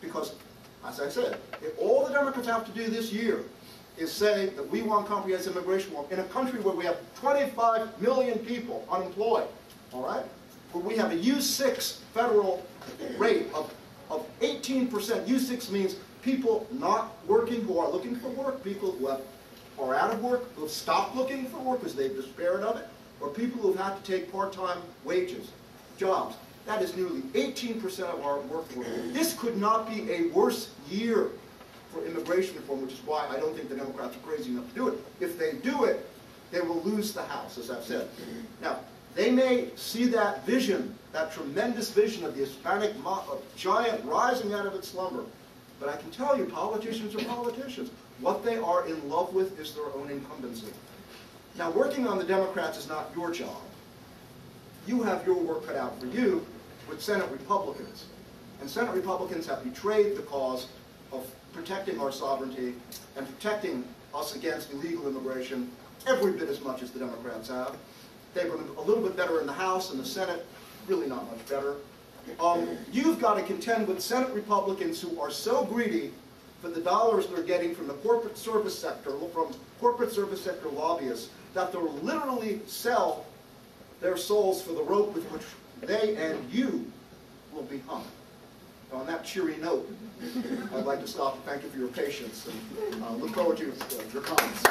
Because, as I said, if all the Democrats have to do this year is say that we want comprehensive immigration reform in a country where we have 25 million people unemployed, all right? Where we have a U6 federal rate of 18%. U6 means people not working who are looking for work, people who are out of work, who have stopped looking for work because they've despaired of it, or people who have had to take part-time wages, jobs. That is nearly 18% of our workforce. This could not be a worse year for immigration reform, which is why I don't think the Democrats are crazy enough to do it. If they do it, they will lose the House, as I've said. Now, they may see that vision, that tremendous vision of the Hispanic giant rising out of its slumber. But I can tell you, politicians are politicians. What they are in love with is their own incumbency. Now, working on the Democrats is not your job. You have your work cut out for you with Senate Republicans. And Senate Republicans have betrayed the cause of protecting our sovereignty and protecting us against illegal immigration every bit as much as the Democrats have. They've been a little bit better in the House and the Senate, really not much better. You've got to contend with Senate Republicans who are so greedy for the dollars they're getting from the corporate service sector, lobbyists, that they'll literally sell their souls for the rope with which they and you will be hung. On that cheery note, I'd like to stop and thank you for your patience and look forward to your comments.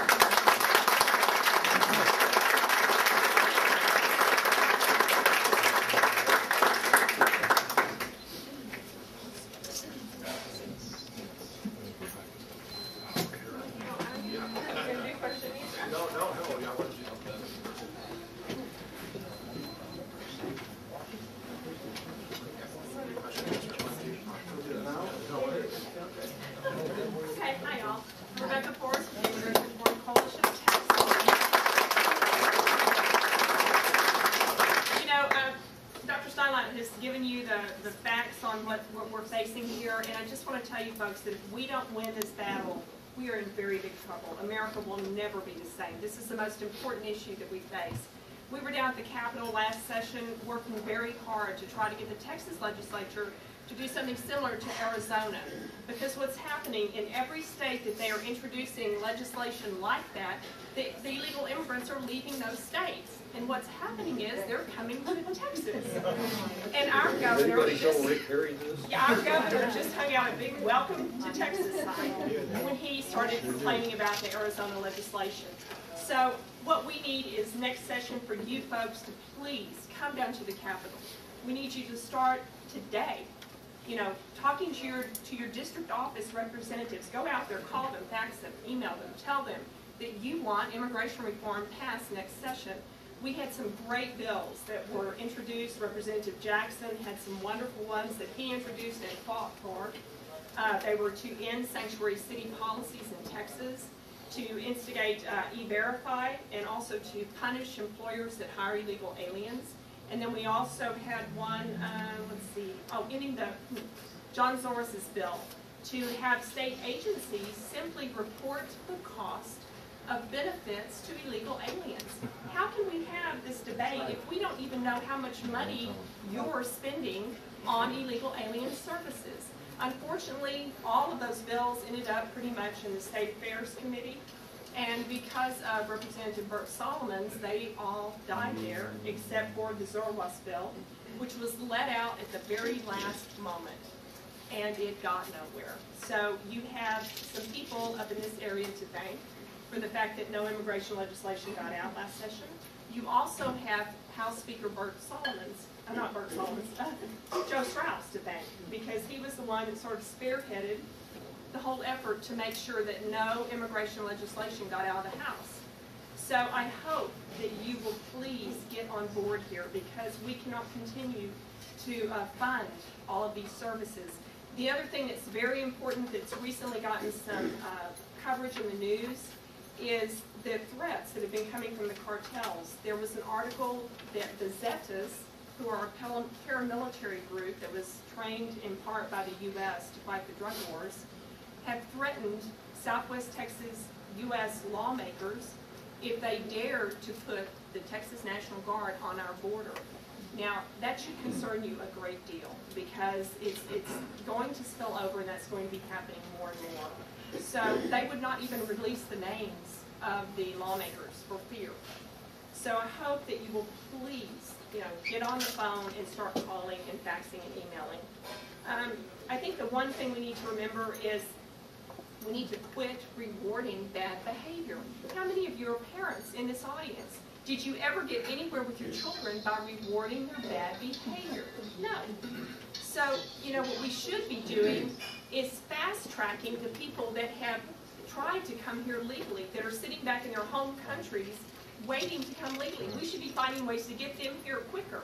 Folks, that if we don't win this battle, we are in very big trouble. America will never be the same. This is the most important issue that we face. We were down at the Capitol last session working very hard to try to get the Texas legislature to do something similar to Arizona. Because what's happening in every state that they are introducing legislation like that, the illegal immigrants are leaving those states. And what's happening is they're coming to Texas. And our governor just hung out a big welcome to Texas sign when he started complaining about the Arizona legislation. So what we need is next session for you folks to please come down to the Capitol. We need you to start today. You know, talking to your district office representatives. Go out there, call them, fax them, email them, tell them that you want immigration reform passed next session. We had some great bills that were introduced. Representative Jackson had some wonderful ones that he introduced and fought for. They were to end sanctuary city policies in Texas, to instigate E-Verify, and also to punish employers that hire illegal aliens. And then we also had one, ending John Zoras's bill to have state agencies simply report the cost of benefits to illegal aliens. How can we have this debate if we don't even know how much money you're spending on illegal alien services? Unfortunately, all of those bills ended up pretty much in the State Affairs Committee, and because of Representative Burt Solomon's, they all died there, except for the Zorwas bill, which was let out at the very last moment, and it got nowhere. So you have some people up in this area to thank for the fact that no immigration legislation got out last session. You also have House Speaker Joe Strauss to thank, because he was the one that sort of spearheaded the whole effort to make sure that no immigration legislation got out of the House. So I hope that you will please get on board here, because we cannot continue to fund all of these services. The other thing that's very important that's recently gotten some coverage in the news is the threats that have been coming from the cartels. There was an article that the Zetas, who are a paramilitary group that was trained in part by the U.S. to fight the drug wars, have threatened Southwest Texas U.S. lawmakers if they dare to put the Texas National Guard on our border. Now, that should concern you a great deal because it's going to spill over, and that's going to be happening more and more. So they would not even release the names of the lawmakers for fear. So I hope that you will please, get on the phone and start calling and faxing and emailing. I think the one thing we need to remember is we need to quit rewarding bad behavior. How many of you are parents in this audience? Did you ever get anywhere with your children by rewarding their bad behavior? No. So, what we should be doing is fast-tracking the people that have tried to come here legally, that are sitting back in their home countries waiting to come legally. We should be finding ways to get them here quicker.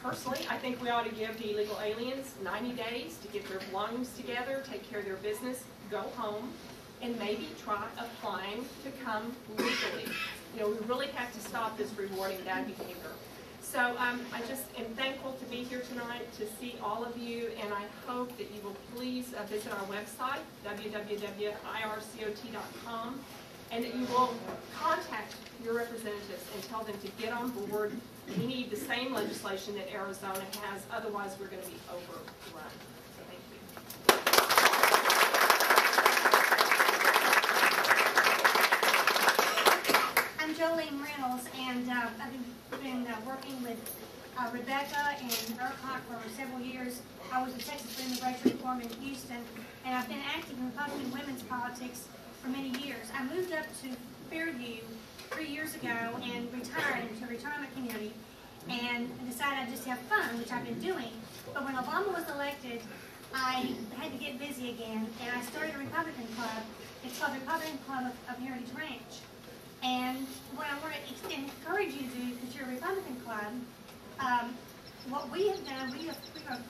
Personally, I think we ought to give the illegal aliens 90 days to get their belongings together, take care of their business, go home, and maybe try applying to come legally. We really have to stop this rewarding bad behavior. So I just am thankful to be here tonight, to see all of you, and I hope that you will please visit our website, www.ircot.com, and that you will contact your representatives and tell them to get on board. We need the same legislation that Arizona has, otherwise we're going to be overrun. So thank you. I'm Jolene Reynolds, and I've been working with Rebecca and ERCOT for several years. I was a Texas for Immigration Reform in Houston, and I've been active in Republican women's politics for many years. I moved up to Fairview 3 years ago and retired into a retirement community and decided I'd just have fun, which I've been doing. But when Obama was elected, I had to get busy again, and I started a Republican club. It's called the Republican Club of Heritage Ranch. And what I want to encourage you to do, because you're a Republican club, what we have done, we have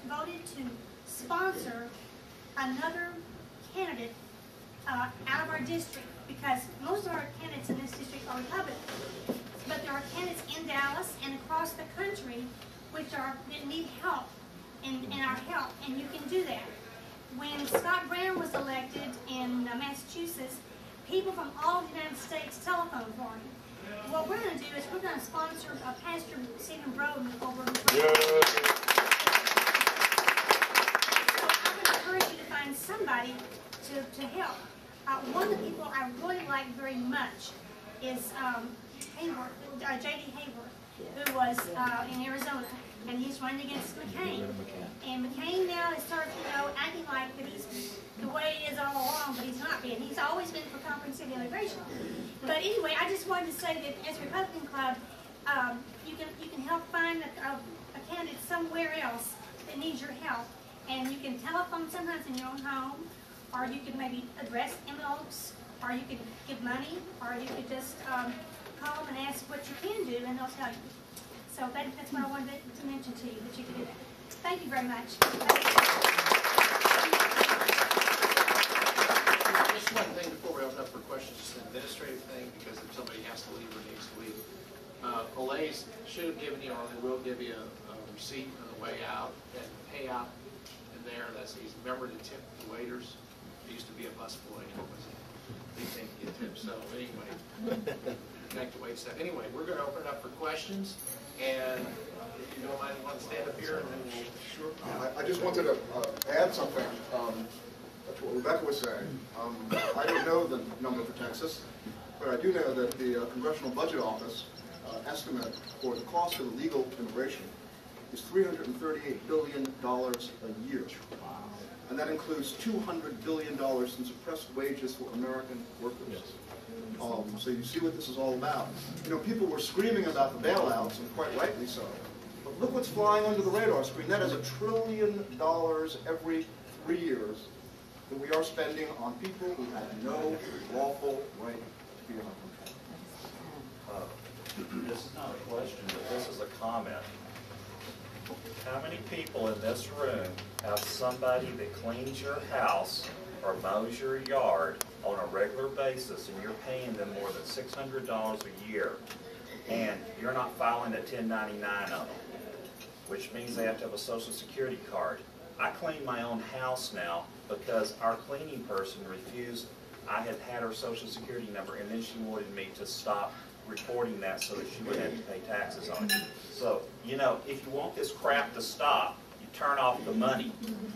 voted to sponsor another candidate out of our district, because most of our candidates in this district are Republican. But there are candidates in Dallas and across the country that need help in our help, and you can do that. When Scott Brown was elected in Massachusetts, people from all of the United States telephoned for him. What we're going to do is we're going to sponsor Pastor Stephen Broden over in So I'm going to encourage you to find somebody to help. One of the people I really like very much is J.D. Hayworth, who was in Arizona, and he's running against McCain. And McCain now has started, acting like that he's the way he is all along, but he's not been. He's always been for comprehensive immigration. But anyway, I just wanted to say that as a Republican Club, you can help find a candidate somewhere else that needs your help, and you can telephone sometimes in your own home, or you could maybe address envelopes, or you could give money, or you could just call them and ask what you can do, and they'll tell you. So that's what I wanted to mention to you, that you can do that. Thank you very much. Just one thing before we open up for questions, just an administrative thing, because if somebody has to leave or needs to leave. Olays should have given you, or they will give you a receipt on the way out, and payout in there. Remember to tip the waiters. I used to be a busboy, and it was a big thing to get tips. So anyway, back to wait stuff. Anyway, we're going to open it up for questions, and if you don't mind, you want to stand up here, and then we'll... Sure. I just wanted to add something to what Rebecca was saying. I don't know the number for Texas, but I do know that the Congressional Budget Office estimate for the cost of illegal immigration is $338 billion a year. And that includes $200 billion in suppressed wages for American workers. So you see what this is all about. People were screaming about the bailouts, and quite rightly so. But look what's flying under the radar screen. That is $1 trillion every 3 years that we are spending on people who have no lawful right to be in our country. This is not a question, but this is a comment. How many people in this room have somebody that cleans your house or mows your yard on a regular basis, and you're paying them more than $600 a year, and you're not filing a 1099 on them, which means they have to have a Social Security card? I clean my own house now because our cleaning person refused. I had her Social Security number, and then she wanted me to stop reporting that so that she wouldn't have to pay taxes on it. So, you know, if you want this crap to stop, you turn off the money.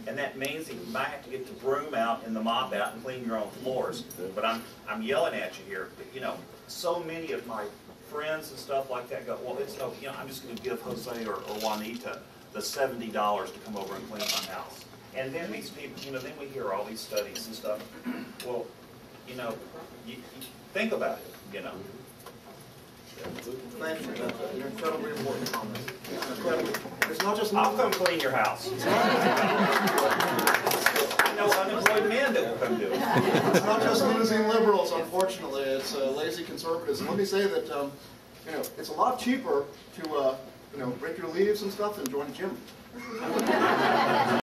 And that means that you might have to get the broom out and the mop out and clean your own floors. But I'm yelling at you here. But, you know, so many of my friends and stuff like that go, well, it's no, you know, I'm just going to give Jose or Juanita the $70 to come over and clean my house. And then these people, you know, then we hear all these studies and stuff. Well, you know, you think about it, you know. Thank you. That's an incredibly important comment. Incredibly. It's not just. I'll come clean your house. I know unemployed men that will come do it. It's not just losing liberals, unfortunately. It's lazy conservatives. And let me say that you know, it's a lot cheaper to you know, rake your leaves and stuff than join a gym.